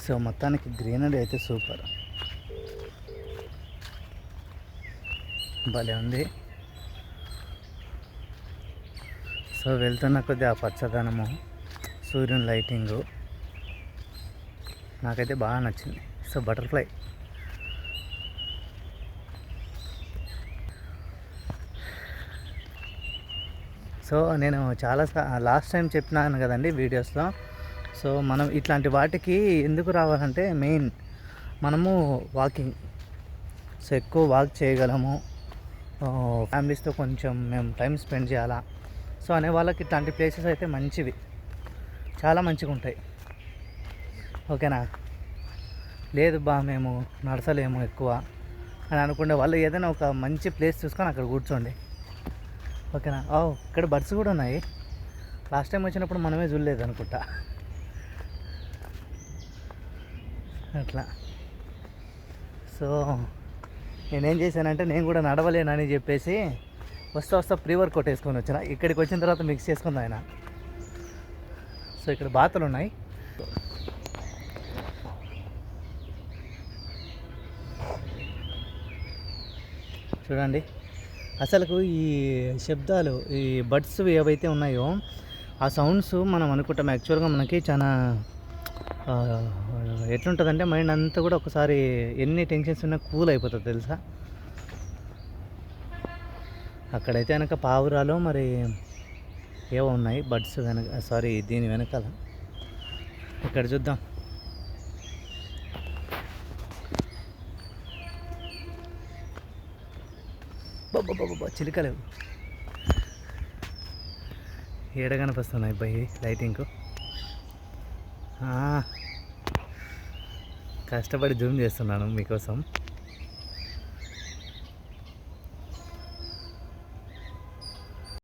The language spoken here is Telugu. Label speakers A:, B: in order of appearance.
A: సో మొత్తానికి గ్రీనరీ అయితే సూపర్, భలే ఉంది. సో వెళ్తున్న కొద్దీ ఆ పచ్చదనము, సూర్యుని లైటింగు నాకైతే బాగా నచ్చింది. సో బటర్ఫ్లై సో నేను చాలా లాస్ట్ టైం చెప్పినాను కదండి వీడియోస్లో. సో మనం ఇట్లాంటి వాటికి ఎందుకు రావాలంటే మెయిన్ మనము వాకింగ్, సో ఎక్కువ వాక్ చేయగలము, ఫ్యామిలీస్తో కొంచెం మేము టైం స్పెండ్ చేయాలా, సో అనే వాళ్ళకి ఇట్లాంటి ప్లేసెస్ అయితే మంచివి, చాలా మంచిగా ఉంటాయి. ఓకేనా. లేదు బా మేము నడచలేము ఎక్కువ అని అనుకునే వాళ్ళు ఏదైనా ఒక మంచి ప్లేస్ చూసుకొని అక్కడ కూర్చోండి. ఓకేనా. ఇక్కడ బర్డ్స్ కూడా ఉన్నాయి. లాస్ట్ టైం వచ్చినప్పుడు మనమే చూడలేదు అనుకుంటా. అట్లా. సో నేనేం చేశానంటే నేను కూడా నడవలేనని చెప్పేసి వస్తా ప్రీ వర్కౌట్ వేసుకొని వచ్చిన. ఇక్కడికి వచ్చిన తర్వాత మిక్స్ చేసుకుంది ఆయన. సో ఇక్కడ బాతులు ఉన్నాయి. చూడండి అసలుకు ఈ శబ్దాలు, ఈ బర్డ్స్ ఏవైతే ఉన్నాయో ఆ సౌండ్స్ మనం అనుకుంటాం యాక్చువల్గా మనకి చాలా ఎట్లుంటుందంటే మైండ్ అంతా కూడా ఒకసారి ఎన్ని టెన్షన్స్ ఉన్నా కూల్ అయిపోతుంది తెలుసా. అక్కడైతే వెనక పావురాలు మరి ఏవో ఉన్నాయి బర్డ్స్ వెనక, సారీ దీని వెనకాల. ఇక్కడ చూద్దాం. బాబా చిలుకలు ఏడ కనిపిస్తున్నాయి అబ్బాయి లైటింగ్కు. కష్టపడి జూమ్ చేస్తున్నాను మీకోసం.